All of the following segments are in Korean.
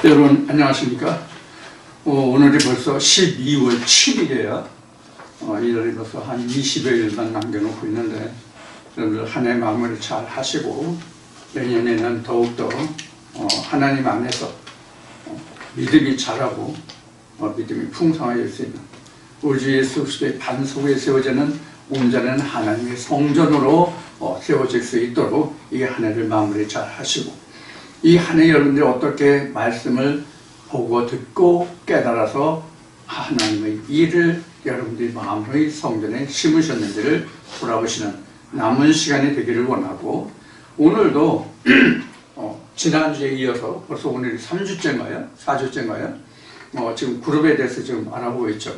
여러분 안녕하십니까? 오늘이 벌써 12월 7일이에요. 1월이 벌써 한 20여일만 남겨놓고 있는데 여러분들 한 해 마무리 잘 하시고 내년에는 더욱더 하나님 안에서 믿음이 자라고 믿음이 풍성해질 수 있는 우리 주 예수 그리스도의 반석에 세워지는 온전한 하나님의 성전으로 세워질 수 있도록 이 한 해를 마무리 잘 하시고 이 한 해 여러분들이 어떻게 말씀을 보고 듣고 깨달아서 하나님의 일을 여러분들이 마음의 성전에 심으셨는지를 돌아보시는 남은 시간이 되기를 원하고, 오늘도 지난주에 이어서 벌써 오늘이 3주째인가요? 4주째인가요? 지금 그룹에 대해서 지금 알아보고 있죠.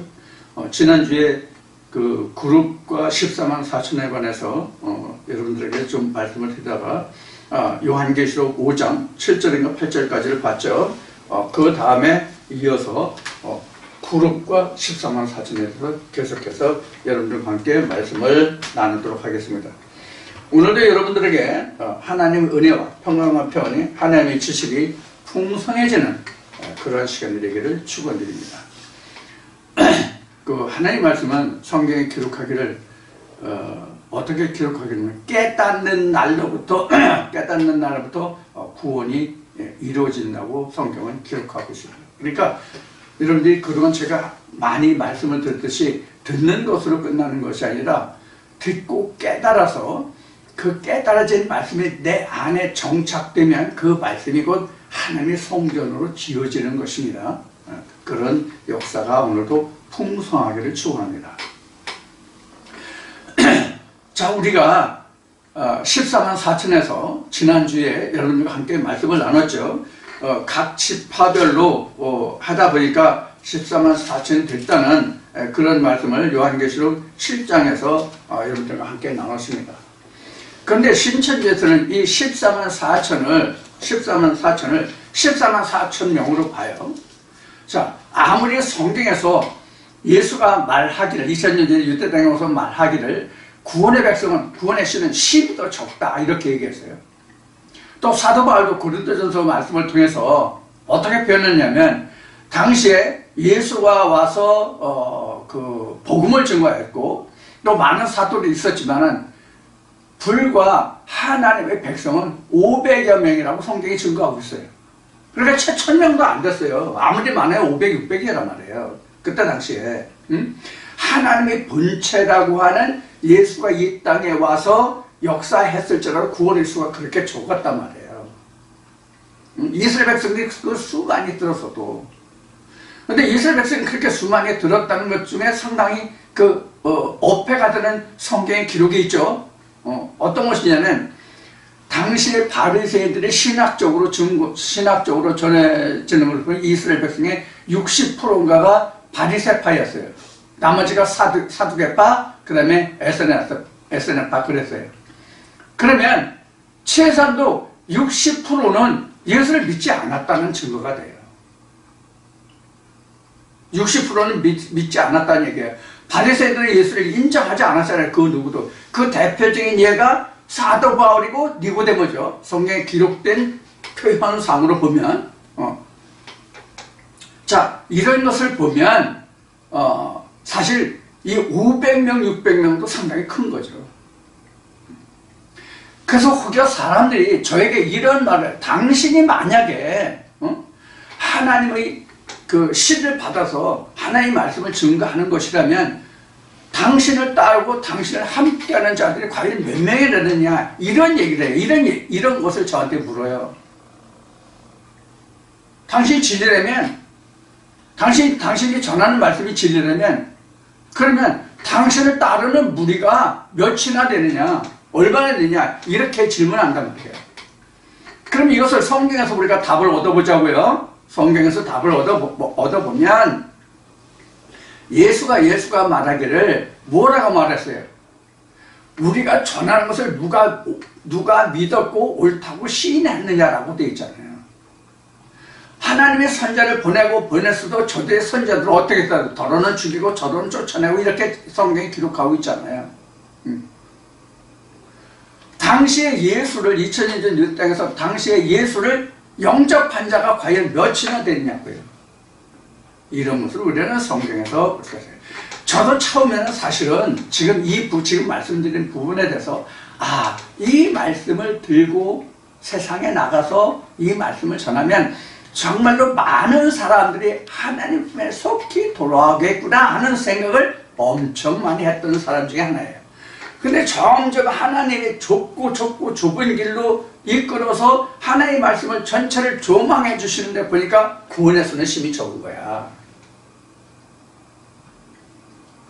지난주에 그 그룹과 14만 4천에 관해서 여러분들에게 좀 말씀을 드리다가 요한계시록 5장 7절인가 8절까지를 봤죠. 그 다음에 이어서 그룹과 14만 4천에 대해서 계속해서 여러분들과 함께 말씀을 나누도록 하겠습니다. 오늘도 여러분들에게 하나님의 은혜와 평강과 평안이 하나님의 지식이 풍성해지는 그런 시간이 되기를 축원드립니다. 그 하나님 말씀은 성경에 기록하기를 어떻게 기록하기는 깨닫는 날로부터 구원이 이루어진다고 성경은 기록하고 있습니다. 그러니까 여러분들이 그동안 제가 많이 말씀을 드렸듯이 듣는 것으로 끝나는 것이 아니라 듣고 깨달아서 그 깨달아진 말씀이 내 안에 정착되면 그 말씀이 곧 하나님의 성전으로 지어지는 것입니다. 그런 역사가 오늘도 풍성하기를 축원합니다. 자, 우리가 14만 4천에서 지난주에 여러분들과 함께 말씀을 나눴죠. 각 지파별로 하다 보니까 14만 4천이 됐다는 그런 말씀을 요한계시록 7장에서 여러분들과 함께 나눴습니다. 그런데 신천지에서는 이 14만 4천 명으로 봐요. 자, 아무리 성경에서 예수가 말하기를 2000년 전에 유대 땅에 오서 말하기를 구원의 백성은 구원의 씨는 10이 더 적다 이렇게 얘기했어요. 또 사도 바울도 고린도전서 말씀을 통해서 어떻게 표현했냐면 당시에 예수가 와서 그 복음을 증거했고 또 많은 사도들이 있었지만은 불과 하나님의 백성은 500여 명이라고 성경이 증거하고 있어요. 그러니까 채 1000명도 안 됐어요. 아무리 많아요 500, 600이란 말이에요. 그때 당시에 하나님의 본체라고 하는 예수가 이 땅에 와서 역사했을지라도 구원의 수가 그렇게 적었단 말이에요. 이스라엘 백성들이 그 수많이 들었어도. 근데 이스라엘 백성이 그렇게 수많이 들었다는 것 중에 상당히 어폐가 되는 성경의 기록이 있죠. 어떤 것이냐면 당시의 바리새인들이 신학적으로 전해지는 걸 보면 이스라엘 백성의 60%인가가 바리새파였어요. 나머지가 사두개파, 그 다음에 에스네파 그랬어요. 그러면 최소한도 60%는 예수를 믿지 않았다는 증거가 돼요. 60%는 믿지 않았다는 얘기예요. 바리새인들은 예수를 인정하지 않았잖아요. 그 누구도. 그 대표적인 예가 사도 바울이고 니고데모죠. 성경에 기록된 표현상으로 보면 자, 이런 것을 보면 사실 이 500명, 600명도 상당히 큰 거죠. 그래서 혹여 사람들이 저에게 이런 말을, 당신이 만약에 하나님의 그 시를 받아서 하나님의 말씀을 증거하는 것이라면 당신을 따르고 당신을 함께하는 자들이 과연 몇 명이 되느냐, 이런 얘기를 해요. 이런 것을 저한테 물어요. 당신이 진리라면, 당신이 전하는 말씀이 진리라면, 그러면 당신을 따르는 무리가 몇이나 되느냐, 얼마나 되느냐, 이렇게 질문한단 말이에요. 그럼 이것을 성경에서 우리가 답을 얻어보자고요. 성경에서 답을 얻어보면 예수가 말하기를 뭐라고 말했어요? 우리가 전하는 것을 누가 믿었고 옳다고 시인했느냐라고 되어 있잖아요. 하나님의 선자를 보냈어도 저들의 선자들을 어떻게 했다? 더러는 죽이고 저러는 쫓아내고 이렇게 성경이 기록하고 있잖아요. 당시에 예수를 2000년 전 이 땅에서 당시에 예수를 영접한 자가 과연 몇이나 됐냐고요. 이런 것을 우리는 성경에서 봤어요. 저도 처음에는 사실은 지금 지금 말씀드린 부분에 대해서 이 말씀을 들고 세상에 나가서 이 말씀을 전하면 정말로 많은 사람들이 하나님에 속히 돌아가겠구나 하는 생각을 엄청 많이 했던 사람 중에 하나예요. 근데 점점 하나님이 좁고 좁은 길로 이끌어서 하나님의 말씀을 전체를 조망해 주시는데 보니까 구원의 수는 심히 적은 거야.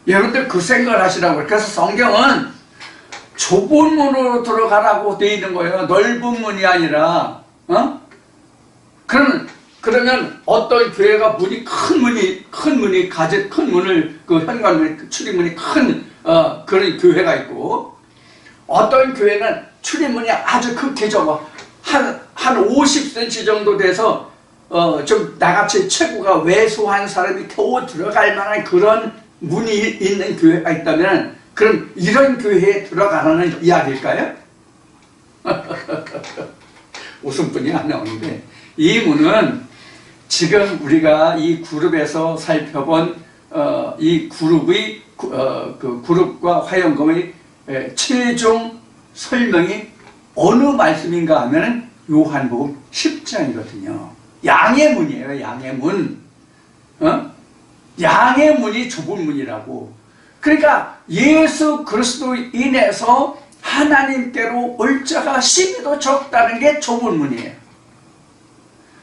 여러분들 그 생각을 하시라고요. 그래서 성경은 좁은 문으로 들어가라고 되어 있는 거예요. 넓은 문이 아니라. 그러면 어떤 교회가 큰 문을 그 현관문, 출입문이 큰 그런 교회가 있고, 어떤 교회는 출입문이 아주 극히 적어. 한 50cm 정도 돼서 좀 나같이 체구가 왜소한 사람이 겨우 들어갈 만한 그런 문이 있는 교회가 있다면, 그럼 이런 교회에 들어가라는 이야기일까요? 웃음뿐이 안 나오는데, 이 문은 지금 우리가 이 그룹에서 살펴본 이 그룹의 그룹과 화영검의 최종 설명이 어느 말씀인가 하면 요한복음 10장이거든요. 양의 문이에요. 양의 문. 양의 문이 좁은 문이라고. 그러니까 예수 그리스도 인해서 하나님께로 올 자가 심히도 적다는 게 좁은 문이에요.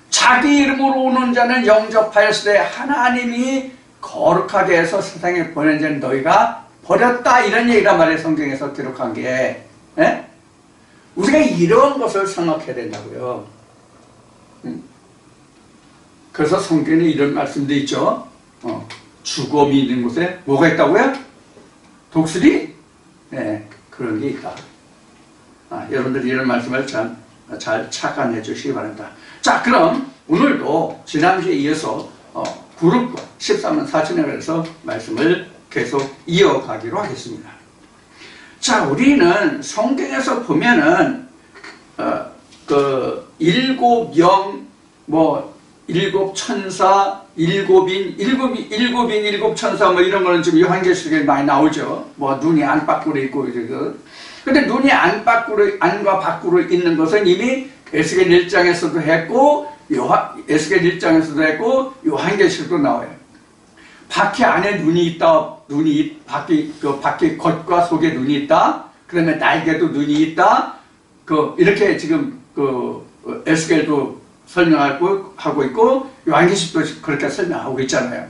자기 이름으로 오는 자는 영접하였으되 하나님이 거룩하게 해서 세상에 보낸 자는 너희가 버렸다, 이런 얘기란 말이에요. 성경에서 기록한 게. 우리가 이런 것을 생각해야 된다고요. 그래서 성경에 이런 말씀도 있죠. 죽음이 있는 곳에 뭐가 있다고요? 독수리? 네, 그런 게 있다. 여러분들 이런 말씀을 잘 착안해 주시기 바랍니다. 자, 그럼 오늘도 지난주에 이어서 그룹과 13만 4천에 관해서 말씀을 계속 이어가기로 하겠습니다. 자, 우리는 성경에서 보면은 일곱 영, 일곱 천사, 일곱 천사 이런 거는 지금 요한계시록에 많이 나오죠. 눈이 안팎으로 있고 근데 눈이 안과 밖으로 있는 것은 이미 에스겔 1장에서도 했고 에스겔 1장에서도 했고 요한계시록도 나와요. 밖에 안에 눈이 있다. 밖에 겉과 속에 눈이 있다. 그다음에 날개도 눈이 있다. 이렇게 지금 에스겔도 설명하고 있고 요한계시록도 그렇게 설명하고 있잖아요.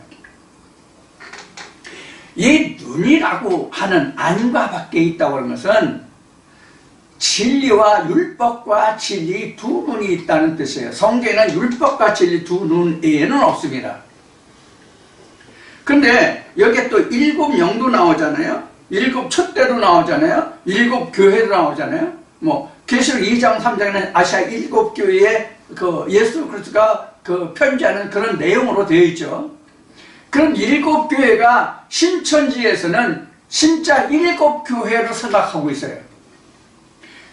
이 눈이라고 하는 안과 밖에 있다고 하는 것은 진리와 율법과 진리 두 눈이 있다는 뜻이에요. 성경에는 율법과 진리 두 눈 외에는 없습니다. 근데 여기에 또 일곱 영도 나오잖아요. 일곱 촛대도 나오잖아요. 일곱 교회도 나오잖아요. 계시록 2장 3장에는 아시아 일곱 교회에 예수 그리스도가 편지하는 그런 내용으로 되어 있죠. 그럼 일곱 교회가 신천지에서는 진짜 일곱 교회로 생각하고 있어요.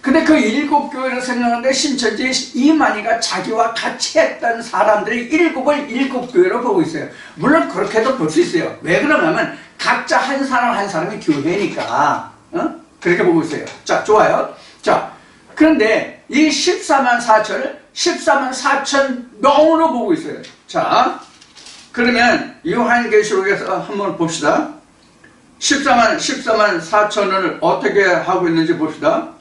근데 그 일곱 교회를 생각하는데 신천지 이만희가 자기와 같이 했던 사람들이 일곱을 일곱 교회로 보고 있어요. 물론 그렇게도 볼 수 있어요. 왜 그러냐면 각자 한 사람이 교회니까 그렇게 보고 있어요. 자, 좋아요. 자, 그런데 이 14만 4천 명으로 보고 있어요. 자, 그러면 요한계시록에서 한번 봅시다. 14만 4천을 어떻게 하고 있는지 봅시다.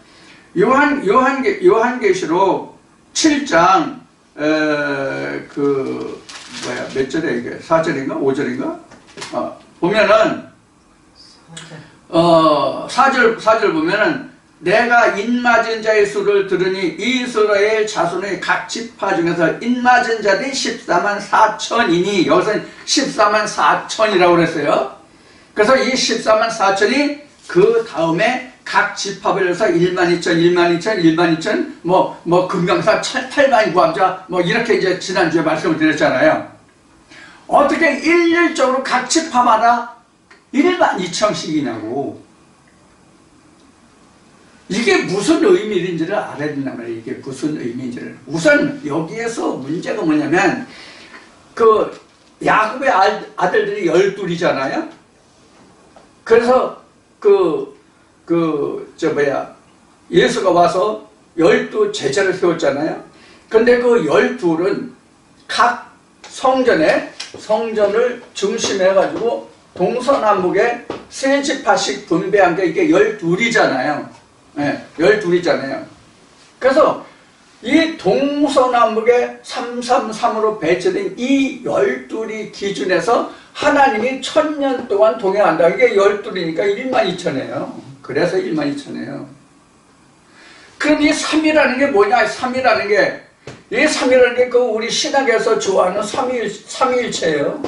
요한계시록 7장 몇 절에 이게 4절인가 5절인가 보면은 4절 보면은 내가 인맞은 자의 수를 들으니 이스라엘 자손의 각 지파 중에서 인맞은 자들이 14만 4천이니 여기서 14만 4천이라고 그랬어요. 그래서 이 14만 4천이 그 다음에 각 지파별로서 1만 2천, 금강사 8만 구함자, 이렇게 이제 지난주에 말씀을 드렸잖아요. 어떻게 일률적으로 각 지파마다 1만 2천씩이냐고. 이게 무슨 의미인지를 알아야 된단 말이에요. 이게 무슨 의미인지를. 우선 여기에서 문제가 뭐냐면 그 야곱의 아들들이 12이잖아요. 그래서 예수가 와서 12 제자를 세웠잖아요. 근데 그 12은 각 성전을 중심해가지고 동서남북에 세 지파씩 분배한 게 이게 12이잖아요. 네, 12이잖아요. 그래서 이 동서남북에 333으로 배치된 이 12이 기준에서 하나님이 1000년 동안 동행한다. 이게 12이니까 12,000이에요. 그래서 12,000이에요. 그럼 이 3이라는 게 뭐냐? 3이라는 게, 이 3이라는 게 그 우리 신학에서 좋아하는 삼위일체예요.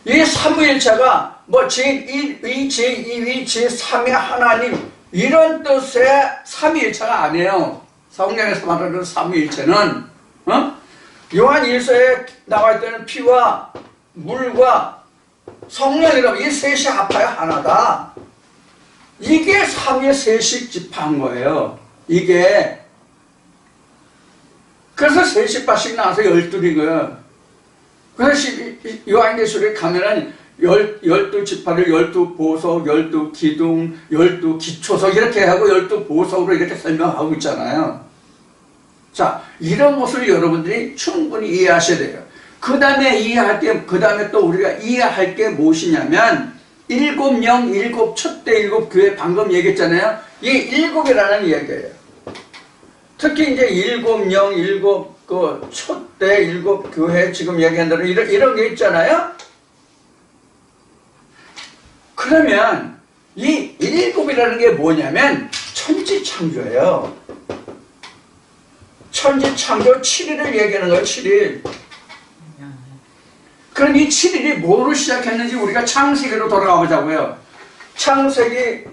이 삼위일체가 뭐 제1위, 제2위, 제3위 하나님 이런 뜻의 삼위일체가 아니에요. 성경에서 말하는 삼위일체는 요한 1서에 나와 있다는 피와 물과 성령이라고 이 셋이 합하여 하나다. 이게 삼위의 세식 집합한 거예요. 이게 그래서 세 지파씩 나와서 12인 거예요. 그래서 요한계시록에 가면은 12지파를 12보석, 12기둥, 12기초석 이렇게 하고 12보석으로 이렇게 설명하고 있잖아요. 자, 이런 것을 여러분들이 충분히 이해하셔야 돼요. 그 다음에 또 우리가 이해할 게 무엇이냐면 일곱 촛대 일곱 교회 방금 얘기했잖아요. 이 일곱이라는 이야기예요. 특히 이제 일곱 그 촛대 일곱 교회 지금 얘기한 대로 이런 게 있잖아요. 그러면 이 일곱이라는 게 뭐냐면 천지창조예요. 천지창조 7일을 얘기하는 거예요. 7일. 그럼 이 7일이 뭐로 시작했는지 우리가 창세기로 돌아가 보자고요. 창세기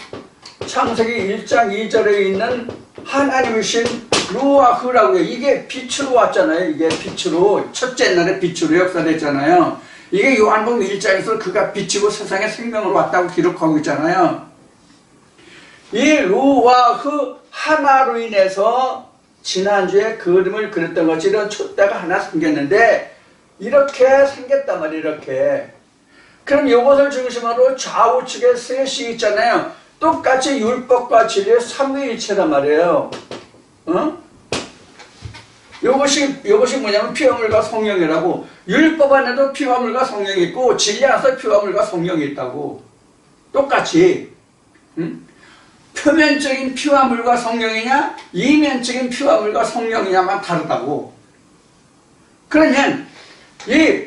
1장 2절에 있는 하나님이신 루아흐라고요. 이게 빛으로 왔잖아요. 이게 빛으로 첫째 날에 빛으로 역사됐잖아요. 이게 요한복음 1장에서 그가 빛이고 세상에 생명으로 왔다고 기록하고 있잖아요. 이 루아흐 하나로 인해서 지난주에 그림을 그렸던 것이 이런 촛대가 하나 생겼는데 이렇게 생겼단 말이에요. 이렇게. 그럼 이것을 중심으로 좌우측에 셋이 있잖아요. 똑같이 율법과 진리의 삼위일체란 말이에요. 이것이 뭐냐면 피와 물과 성령이라고. 율법 안에도 피와 물과 성령이 있고 진리 안에서 피와 물과 성령이 있다고. 똑같이. 표면적인 피와 물과 성령이냐 이면적인 피와 물과 성령이냐만 다르다고. 그러면 이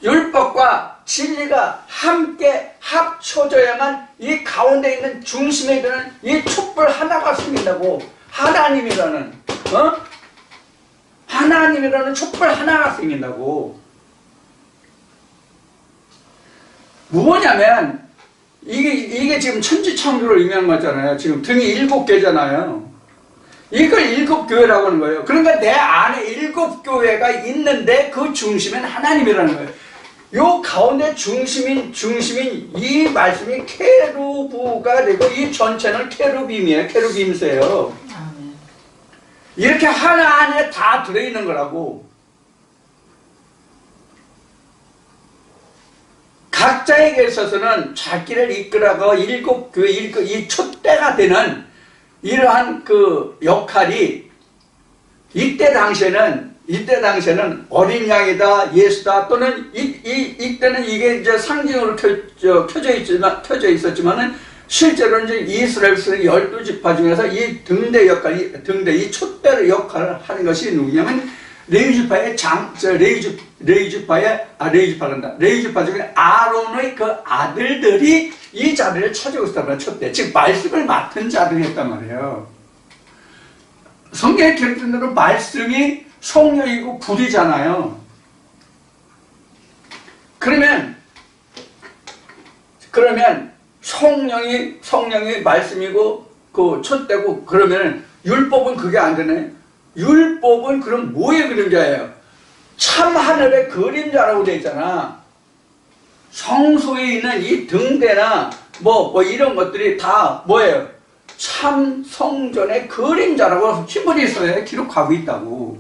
율법과 진리가 함께 합쳐져야만 이 가운데 있는 중심에 드는 이 촛불 하나가 생긴다고. 하나님이라는 촛불 하나가 생긴다고. 뭐냐면 이게 지금 천지창조를 의미하는 거잖아요. 지금 등이 7개잖아요. 이걸 7교회라고 하는 거예요. 그러니까 내 안에 7교회가 있는데 그 중심은 하나님이라는 거예요. 요 가운데 중심인 이 말씀이 케루브가 되고 이 전체는 케루빔이에요. 케루빔세요. 이렇게 하나 안에 다 들어있는 거라고. 각자에게 있어서는 자기를 이끌어가 7교회, 이 촛대가 되는 이러한 그 역할이 이때 당시에는 어린 양이다, 예수다, 또는 이때는 이게 이제 상징으로 켜져 있었지만은 실제로는 이제 이스라엘에서는 12지파 중에서 이 등대 이 촛대 역할을 하는 것이 누구냐면 레위지파 중에 아론의 그 아들들이 이 자리를 차지하고 있었단 말이에요. 촛대. 즉 말씀을 맡은 자들이었단 말이에요. 성경에 기록된 대로 말씀이 성령이고 불이잖아요. 그러면 성령이 말씀이고 그 촛대고 그러면 율법은 그게 안 되네. 율법은 그럼 뭐의 그림자예요? 참 하늘의 그림자라고 되어 있잖아. 성소에 있는 이 등대나 뭐 이런 것들이 다 뭐예요? 참 성전의 그림자라고 히브리서에 기록하고 있다고.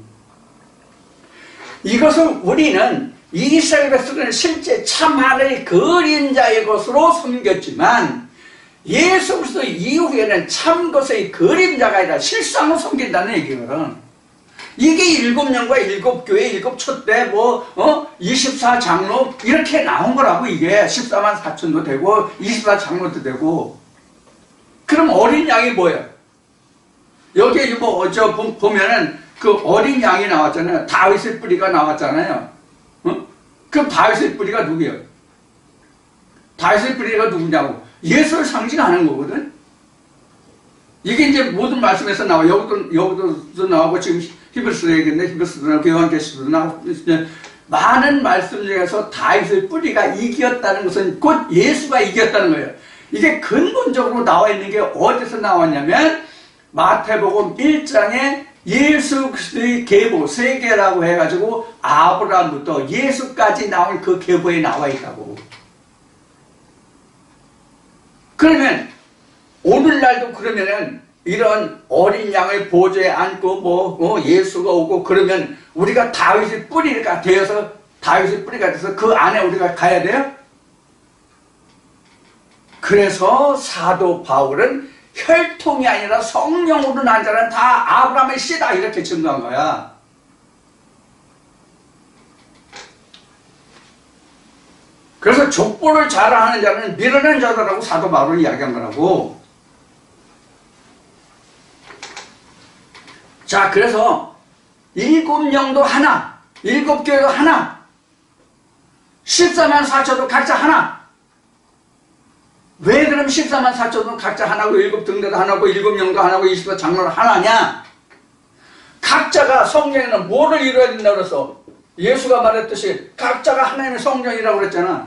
이것을 우리는 이스라엘 백성은 실제 참 하나님의 그림자의 것으로 섬겼지만 예수 그리스도 이후에는 참 것의 그림자가 아니라 실상으로 섬긴다는 얘기거든. 이게 일곱 영과 일곱 교회, 일곱 촛대, 24장로 이렇게 나온 거라고. 이게 14만 4천도 되고 24장로도 되고. 그럼 어린 양이 뭐예요? 여기 보면은 그 어린 양이 나왔잖아요. 다윗의 뿌리가 나왔잖아요. 그럼 다윗의 뿌리가 누구예요? 다윗의 뿌리가 누구냐고. 예수를 상징하는 거거든. 이게 이제 모든 말씀에서 나와. 여기도 나오고 지금 히브리서도 얘기했는데 히브리서도 나오고 요한계시록도 나오고 많은 말씀 중에서 다윗의 뿌리가 이겼다는 것은 곧 예수가 이겼다는 거예요. 이게 근본적으로 나와 있는 게 어디서 나왔냐면 마태복음 1장에 예수 그리스도의 계보 세계라고 해가지고 아브라함부터 예수까지 나온 그 계보에 나와 있다고. 그러면 오늘날도 그러면은 이런 어린 양의 보좌에 앉고 예수가 오고 그러면 우리가 다윗의 뿌리가 되어서 다윗의 뿌리가 돼서 그 안에 우리가 가야 돼요? 그래서 사도 바울은 혈통이 아니라 성령으로 난 자는 다 아브라함의 씨다 이렇게 증거한 거야. 그래서 족보를 자랑하는 자는 밀어낸 자다라고 사도 바울은 이야기한 거라고. 자, 그래서 일곱 영도 하나, 일곱 교회도 하나, 14만 4천도 각자 하나. 왜 그럼 14만 4천도 각자 하나고 일곱 등대도 하나고 일곱 영도 하나고 24장로도 하나냐? 각자가 성령에는 뭐를 이루어야 된다고 그래서 예수가 말했듯이 각자가 하나님의 성령이라고 그랬잖아.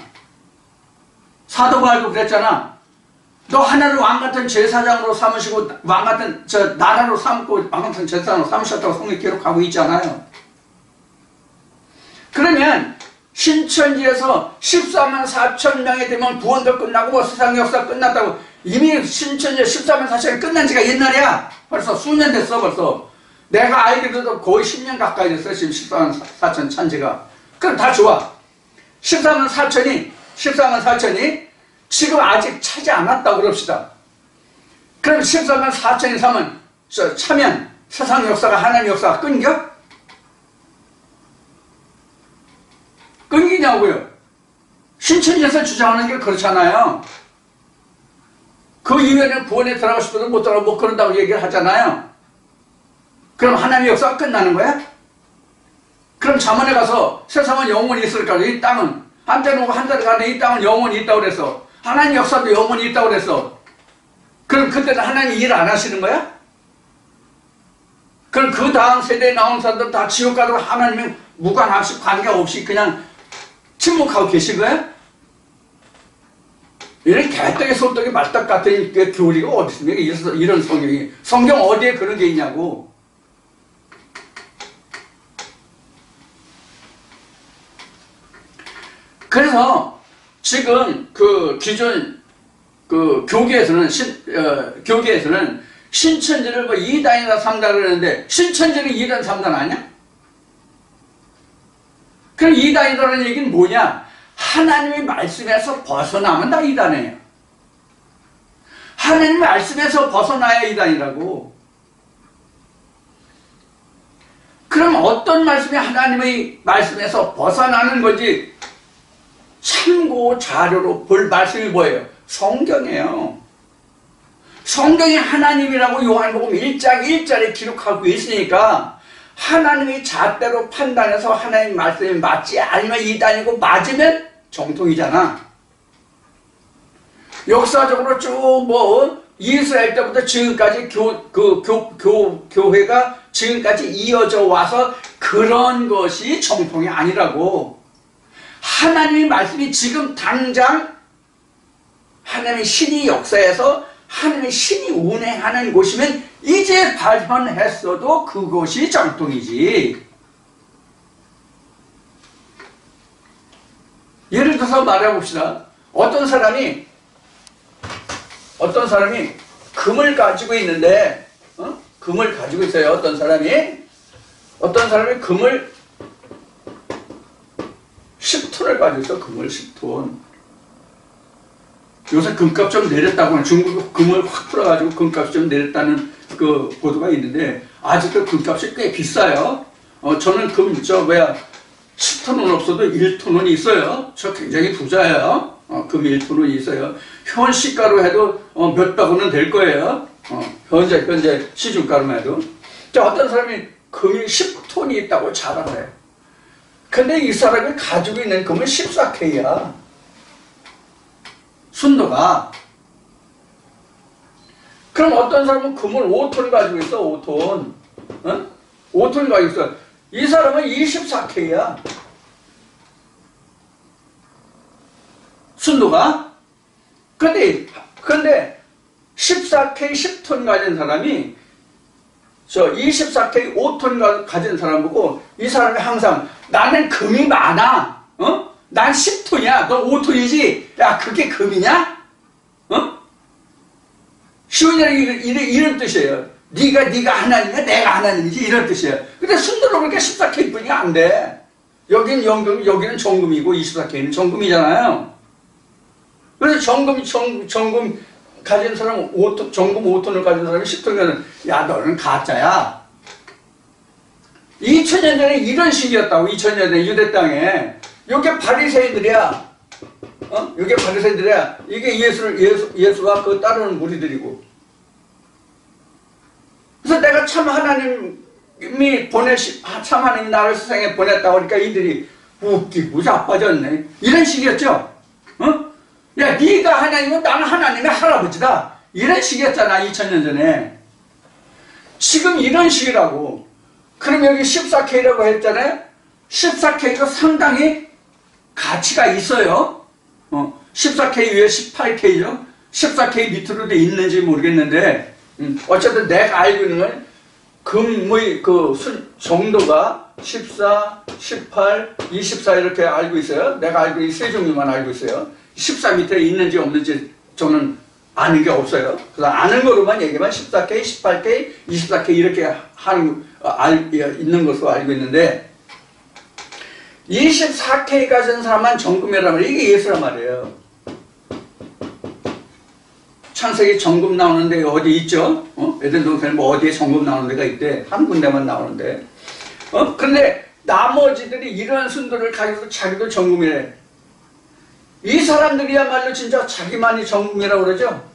사도 바울도 그랬잖아. 너 하나를 왕같은 제사장으로 삼으시고 왕같은 나라로 삼고 왕같은 제사장으로 삼으셨다고 성경에 기록하고 있잖아요. 그러면 신천지에서 14만 4천 명이 되면 구원도 끝나고 세상 역사 끝났다고. 이미 신천지에 14만 4천이 끝난 지가 옛날이야. 벌써 수년 됐어. 벌써 내가 알기로도 거의 10년 가까이 됐어요. 지금 14만 4천 찬지가. 그럼 다 좋아. 14만 4천이 지금 아직 차지 않았다고 그럽시다. 그럼 14만 4천이 차면 세상 역사가 하나님 역사가 끊겨? 끊기냐고요. 신천지에서 주장하는 게 그렇잖아요. 그 이후에는 구원에 들어가고 싶어도 못 들어가고 못 그런다고 얘기를 하잖아요. 그럼 하나님의 역사가 끝나는 거야? 그럼 잠언에 가서 세상은 영원히 있을까? 이 땅은 한때는 오고 한때는 가는데 이 땅은 영원히 있다고 그랬어. 하나님 역사도 영원히 있다고 그랬어. 그럼 그때는 하나님 일 안 하시는 거야? 그럼 그 다음 세대에 나온 사람들 다 지옥 가도 하나님이 무관없이 관계없이 그냥 침묵하고 계신 거야? 이런 개떡이 소떡이 말떡 같은 그 교리가 어디 있습니까? 이런 성경이. 성경 어디에 그런 게 있냐고. 그래서 지금 그 기존 그 교계에서는 신천지를 2단이나 3단 그러는데 신천지는 2단 3단 아니야? 그럼 2단이라는 얘기는 뭐냐? 하나님의 말씀에서 벗어나면 다 2단이에요. 하나님의 말씀에서 벗어나야 2단이라고. 그럼 어떤 말씀이 하나님의 말씀에서 벗어나는 건지 참고 자료로 볼 말씀이 뭐예요? 성경이에요. 성경이 하나님이라고 요한복음 1장 1절에 기록하고 있으니까 하나님의 잣대로 판단해서 하나님 말씀이 맞지 아니면 이단이고 맞으면 정통이잖아. 역사적으로 쭉 이스라엘 때부터 지금까지 교회가 지금까지 이어져 와서 그런 것이 정통이 아니라고. 하나님의 말씀이 지금 당장 하나님의 신이 역사에서 하나님의 신이 운행하는 곳이면 이제 발현했어도 그것이 정통이지. 예를 들어서 말해봅시다. 어떤 사람이 어떤 사람이 금을 가지고 있는데, 금을 가지고 있어요. 어떤 사람이 금을 10톤을 가지고 있어. 금을 10톤. 요새 금값 좀 내렸다고 하는, 중국 금을 확 풀어가지고 금값이 좀 내렸다는 그 보도가 있는데, 아직도 금값이 꽤 비싸요. 저는 금, 10톤은 없어도 1톤은 있어요. 저 굉장히 부자예요. 금 1톤은 있어요. 현 시가로 해도 몇백 원은 될 거예요. 현재 시중가로 해도. 자, 어떤 사람이 금이 10톤이 있다고 자랑을 해. 근데 이 사람이 가지고 있는 금은 14K야. 순도가. 그럼 어떤 사람은 금을 5톤 가지고 있어. 5톤. 5톤 가지고 있어. 이 사람은 24K야. 순도가. 근데 14K 10톤 가진 사람이 24K 5톤 가진 사람 보고 이 사람이 항상 나는 금이 많아. 난 10톤이야. 너 5톤이지? 야, 그게 금이냐? 쉬운 이런 뜻이에요. 네가 하나님이야, 내가 하나님이지, 이런 뜻이에요. 근데 순도로 그러니까 14K뿐이 안 돼. 여기는 연금, 여기는 정금이고 24K는 정금이잖아요. 그래서 정금 가진 사람, 정금 5톤을 가진 사람이 10톤이면, 야, 너는 가짜야. 2000년 전에 이런 식이었다고, 2000년 전에 유대 땅에. 요게 바리새인들이야. 요게 바리새인들이야. 이게 예수와 그 따르는 무리들이고. 그래서 내가 참 하나님이 참 하나님이 나를 세상에 보냈다고 하니까 이들이 웃기고 자빠졌네. 이런 식이었죠. 야, 네가 하나님은 나는 하나님의 할아버지다. 이런 식이었잖아, 2000년 전에. 지금 이런 식이라고. 그럼 여기 14K라고 했잖아요. 14K가 상당히 가치가 있어요. 14K 위에 18K죠. 14K 밑으로도 있는지 모르겠는데, 어쨌든 내가 알고 있는 건 금의 정도가 14, 18, 24 이렇게 알고 있어요. 내가 알고 있는 세 종류만 알고 있어요. 14 밑에 있는지 없는지 저는 아는 게 없어요. 그래서 아는 거로만 얘기하면 14K, 18K, 24K 이렇게 있는 것으로 알고 있는데, 24K 가진 사람만 정금이란 말이에요. 이게 예수란 말이에요. 창세기 정금 나오는 데 어디 있죠? 에덴 동산에 뭐 어디에 정금 나오는 데가 있대. 한 군데만 나오는데. 근데 나머지들이 이러한 순도를 가지고 자기도 정금이래. 이 사람들이야말로 진짜 자기만이 정금이라고 그러죠?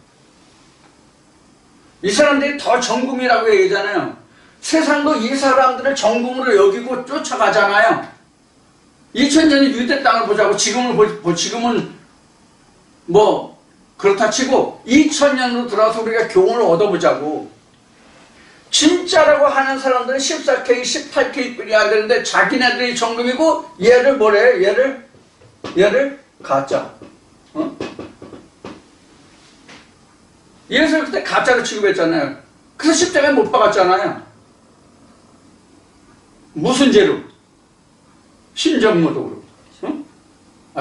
이 사람들이 더 정금이라고 얘기하잖아요. 세상도 이 사람들을 정금으로 여기고 쫓아가잖아요. 2000년의 유대 땅을 보자고 지금은 뭐 그렇다 치고 2000년으로 들어와서 우리가 교훈을 얻어보자고. 진짜라고 하는 사람들은 14K, 18K뿐이 안 되는데 자기네들이 정금이고 얘를 뭐래? 얘를 가짜. 예수를 그때 가짜로 취급했잖아요. 그래서 십자가에 못 박았잖아요. 무슨 죄로? 신정모독으로.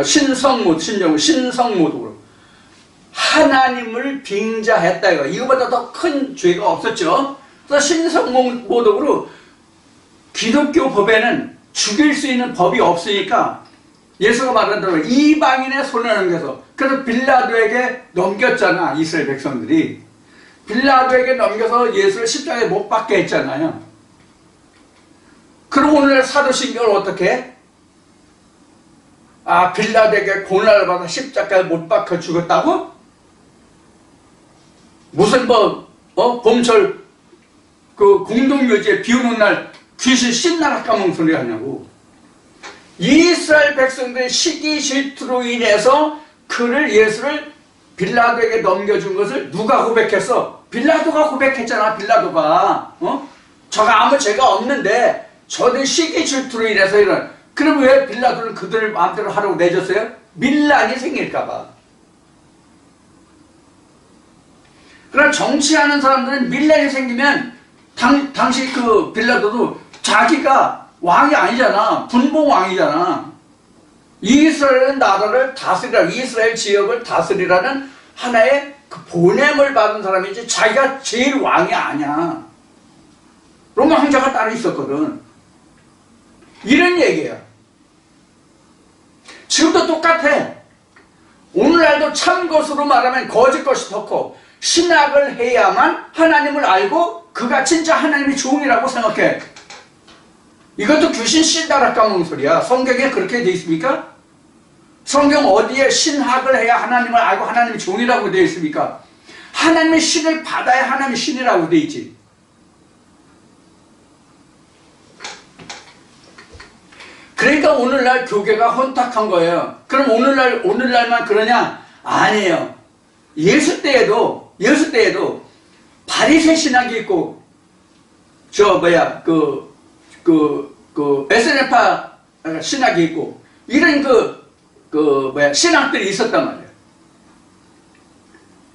신성모독으로. 하나님을 빙자했다 이거. 이거보다 더 큰 죄가 없었죠. 그래서 신성모독으로 기독교 법에는 죽일 수 있는 법이 없으니까 예수가 말한 대로 이방인의 손에 넘겨서, 그래서 빌라도에게 넘겼잖아. 이스라엘 백성들이 빌라도에게 넘겨서 예수를 십자가에 못 박게 했잖아요. 그럼 오늘 사도신경을 어떻게 해? 빌라도에게 고난을 받아 십자가에 못 박혀 죽었다고? 무슨 봄철 공동묘지에 비 오는 날 귀신 신나라 까먹은 소리 하냐고. 이스라엘 백성들의 시기 질투로 인해서 예수를 빌라도에게 넘겨준 것을 누가 고백했어? 빌라도가 고백했잖아. 빌라도가. 저가 아무 죄가 없는데 저들 시기 질투로 인해서 이런. 그럼 왜 빌라도는 그들을 마음대로 하라고 내줬어요? 밀란이 생길까봐. 그러나 정치하는 사람들은 밀란이 생기면 당시 빌라도도 자기가 왕이 아니잖아. 분봉왕이잖아. 이스라엘 나라를 다스리라, 이스라엘 지역을 다스리라는 하나의 그 보냄을 받은 사람이지 자기가 제일 왕이 아니야. 로마 황제가 따로 있었거든. 이런 얘기예요. 지금도 똑같아. 오늘날도 참 것으로 말하면 거짓 것이 더 커. 신학을 해야만 하나님을 알고 그가 진짜 하나님의 종이라고 생각해. 이것도 귀신 씨다락 까먹는 소리야. 성경에 그렇게 돼 있습니까? 성경 어디에 신학을 해야 하나님을 알고 하나님의 종이라고 되어 있습니까? 하나님의 신을 받아야 하나님의 신이라고 되어 있지. 그러니까 오늘날 교계가 혼탁한 거예요. 그럼 오늘날만 그러냐? 아니에요. 예수 때에도 바리새 신학이 있고, SNF파 신학이 있고, 이런 신학들이 있었단 말이에요.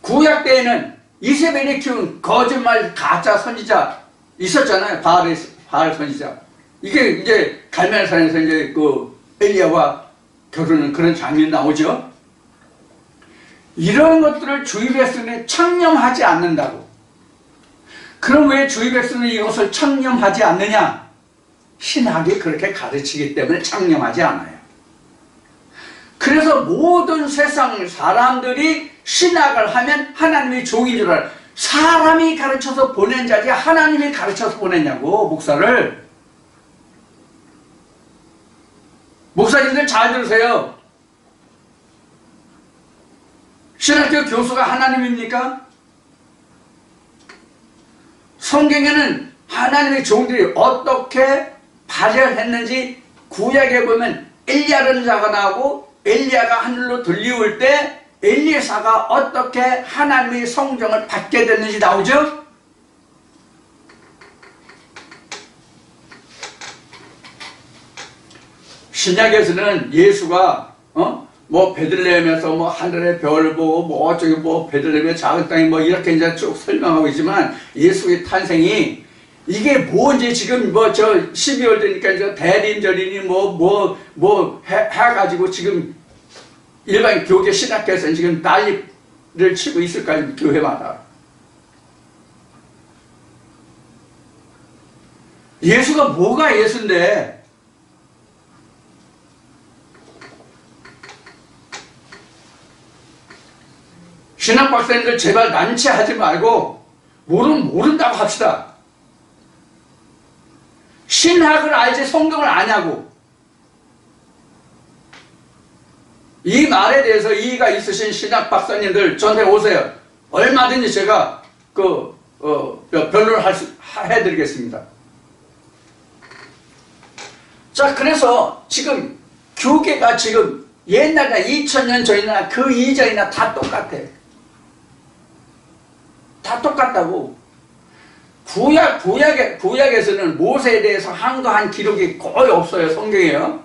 구약 때에는 이세벨이 키운 거짓말 가짜 선지자 있었잖아요. 바알 선지자. 이게 이제 갈멜산에서 이제 엘리야와 겨루는 그런 장면이 나오죠. 이런 것들을 주의 백성이 청렴하지 않는다고. 그럼 왜 주의 백성은 이것을 청렴하지 않느냐? 신학이 그렇게 가르치기 때문에 청렴하지 않아요. 그래서 모든 세상 사람들이 신학을 하면 하나님의 종인 줄 알아요. 사람이 가르쳐서 보낸 자지 하나님이 가르쳐서 보냈냐고, 목사를. 목사님들 잘 들으세요. 신학교 교수가 하나님입니까? 성경에는 하나님의 종들이 어떻게 발현했는지 구약에 보면 엘리야라는 자가 나오고 엘리야가 하늘로 들려올 때 엘리사가 어떻게 하나님의 성정을 받게 됐는지 나오죠? 신약에서는 예수가 베들레헴에서 하늘의 별을 보고 어쩌고 베들레헴의 작은 땅이 이렇게 이제 쭉 설명하고 있지만 예수의 탄생이 이게 뭔지 지금 12월 되니까 이제 대림절이니 해가지고 지금 일반 교계 신학교에서는 지금 난리를 치고 있을까요? 교회마다. 예수가 뭐가 예수인데? 신학 박사님들 제발 난처하지 말고 모른다고 합시다. 신학을 알지 성경을 아냐고. 이 말에 대해서 이의가 있으신 신학 박사님들 저한테 오세요. 얼마든지 제가 변론을 해드리겠습니다. 자, 그래서 지금 교계가 지금 옛날이나 2000년 전이나 그 이전이나 다 똑같아. 다 똑같다고. 구약에서는 모세에 대해서 한거한 기록이 거의 없어요. 성경에요.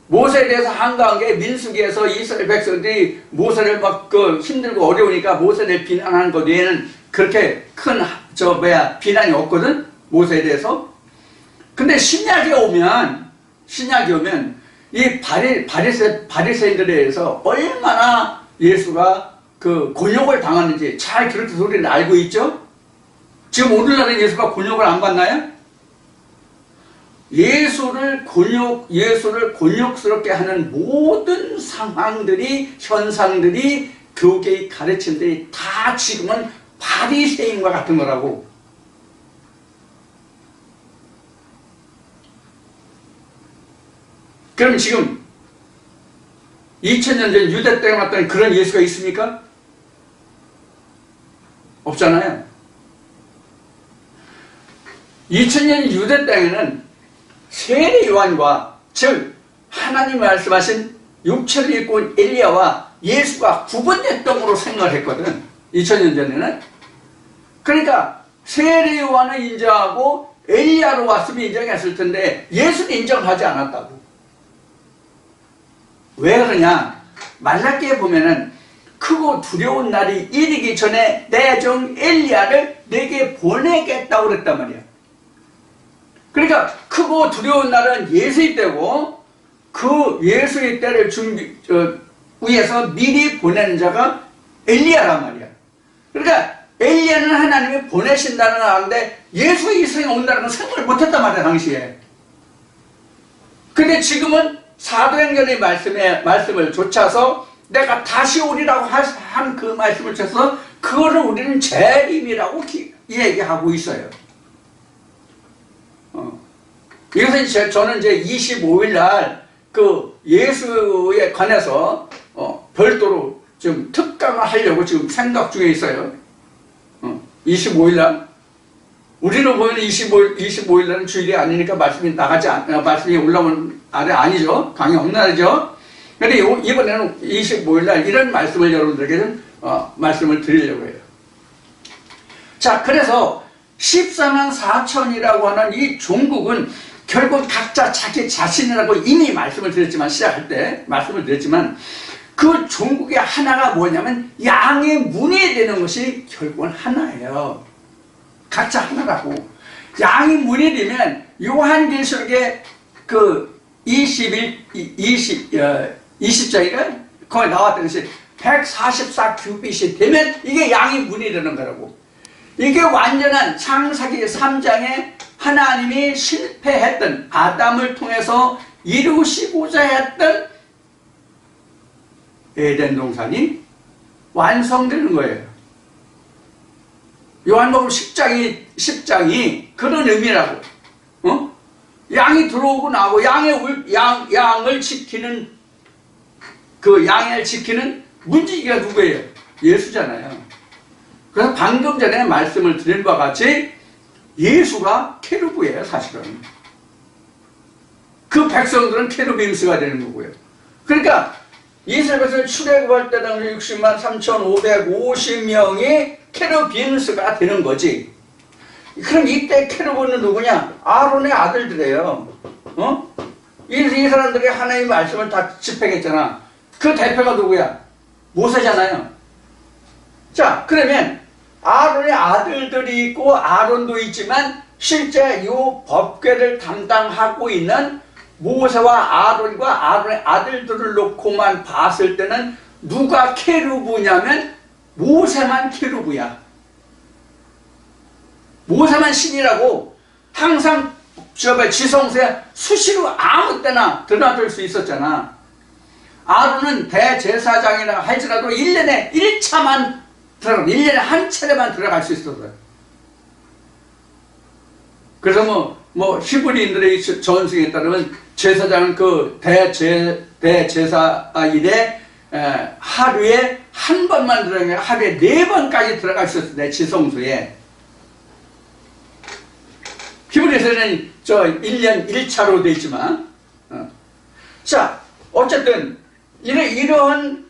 모세에 대해서 한거한 게 민수기에서 이스라엘 백성들이 모세를 힘들고 어려우니까 모세를 비난하는 것 외에는 그렇게 큰 비난이 없거든. 모세에 대해서. 근데 신약에 오면 이 바리새인들에 대해서 얼마나 예수가 곤욕을 당하는지 잘 그렇게 우리는 알고 있죠? 지금 오늘날은 예수가 곤욕을 안 받나요? 예수를 곤욕스럽게 하는 모든 상황들이, 현상들이, 교계의 가르침들이 다 지금은 바리새인과 같은 거라고. 그럼 지금 2000년 전 유대 때에 왔던 그런 예수가 있습니까? 없잖아요. 2000년 유대 땅에는 세례 요한과 즉 하나님 말씀하신 육체를 입고 온 엘리야와 예수가 구분됐던 거로 생각을 했거든. 2000년 전에는. 그러니까 세례 요한은 인정하고 엘리야로 왔으면 인정했을 텐데 예수는 인정하지 않았다고. 왜 그러냐? 말라기에 보면은 크고 두려운 날이 이르기 전에 내 종 엘리야를 내게 보내겠다고 그랬단 말이야. 그러니까 크고 두려운 날은 예수의 때고 그 예수의 때를 위해서 미리 보내는 자가 엘리야란 말이야. 그러니까 엘리야는 하나님이 보내신다는 말인데 예수가 이 세상에 온다는 건 생각을 못했단 말이야 당시에. 근데 지금은 사도행전의 말씀을 좇아서 내가 다시 오리라고 한 그 말씀을 쳐서 그거를 우리는 재림이라고 얘기하고 있어요. 이것은 저는 이제 25일 날 그 예수에 관해서 별도로 좀 특강을 하려고 지금 생각 중에 있어요. 25일 날 우리는 보면 25일 날은 주일이 아니니까 말씀이 올라오는 날이 아니죠. 강의 없는 날이죠. 근데 이번에는 25일 날 이런 말씀을 여러분들에게 좀 말씀을 드리려고 해요. 자, 그래서 14만 4천이라고 하는 이 종국은 결국 각자 자기 자신이라고 이미 말씀을 드렸지만, 시작할 때 말씀을 드렸지만, 그 종국의 하나가 뭐냐면 양의 문이 되는 것이 결국은 하나예요. 각자 하나라고. 양의 문이 되면 요한계시록의 그 20장이가 거기 나왔던 것이 144 규빗이 되면 이게 양의 문이 되는 거라고. 이게 완전한 창세기 3장에 하나님이 실패했던 아담을 통해서 이루시고자 했던 에덴 동산이 완성되는 거예요. 요한복음 10장이 그런 의미라고. 양이 들어오고 나오고 양을 지키는 그 양을 지키는 문지기가 누구예요? 예수잖아요. 그래서 방금 전에 말씀을 드린 바와 같이 예수가 케루브예요, 사실은. 그 백성들은 케루빔스가 되는 거고요. 그러니까 이스라엘에서 출애굽할 때 당시 60만 3,550명이 케루빔스가 되는 거지. 그럼 이때 케루브는 누구냐? 아론의 아들들이에요. 이 사람들이 하나님의 말씀을 다 집행했잖아. 그 대표가 누구야? 모세잖아요. 자, 그러면 아론의 아들들이 있고 아론도 있지만 실제 이 법궤를 담당하고 있는 모세와 아론과 아론의 아들들을 놓고만 봤을 때는 누가 케루브냐면 모세만 케루브야. 모세만 신이라고. 항상 지성소에 수시로 아무 때나 드나들 수 있었잖아. 아론은 대제사장이라 할지라도 1년에 1차만 들어가, 1년에 한 차례만 들어갈 수 있었어요. 그래서 히브리인들의 전승에 따르면 제사장은 그 대제사 일에 하루에 한 번만 들어가면 하루에 4번까지 들어갈 수 있었어요. 지성소에. 히브리에서는 1년 1차로 되어 있지만, 자, 어쨌든 이러한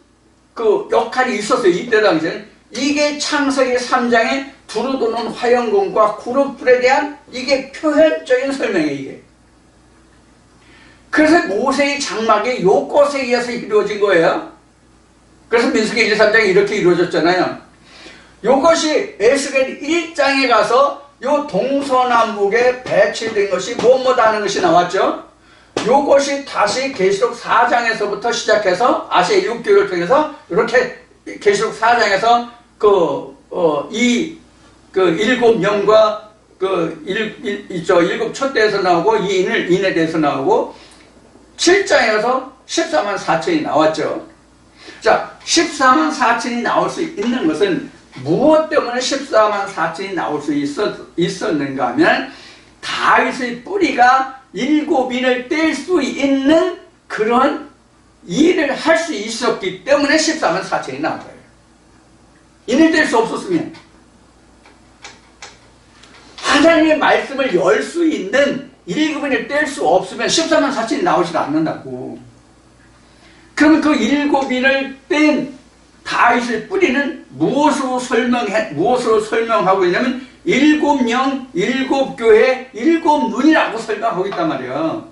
그 역할이 있었어요. 이때 당시에는. 이게 창세기 3장에 두루 도는 화영공과 구름불에 대한 이게 표현적인 설명이에요, 이게. 그래서 모세의 장막이 요것에 의해서 이루어진 거예요. 그래서 민수기 1, 3장이 이렇게 이루어졌잖아요. 요것이 에스겔 1장에 가서 요 동서남북에 배치된 것이 뭐뭐 하는 것이 나왔죠. 요것이 다시 계시록 4장에서부터 시작해서 아시아 6교를 통해서 이렇게 계시록 4장에서 일곱 명과 일곱 촛대에서 나오고 인에 대해서 나오고 7장에서 14만 4천이 나왔죠. 자, 14만 4천이 나올 수 있는 것은 무엇 때문에 14만 4천이 나올 수 있었는가 하면 다윗의 뿌리가 7인을 뗄 수 있는 그런 일을 할 수 있었기 때문에 14만 4천이 나온 거예요. 인을 뗄 수 없었으면 하나님의 말씀을 열 수 있는 7인을 뗄 수 없으면 14만 4천이 나오지 않는다고. 그러면 그 7인을 뺀 다윗의 뿌리는 무엇으로 설명하고 있냐면 7영, 7교회, 7눈이라고 설명하고 있단 말이에요.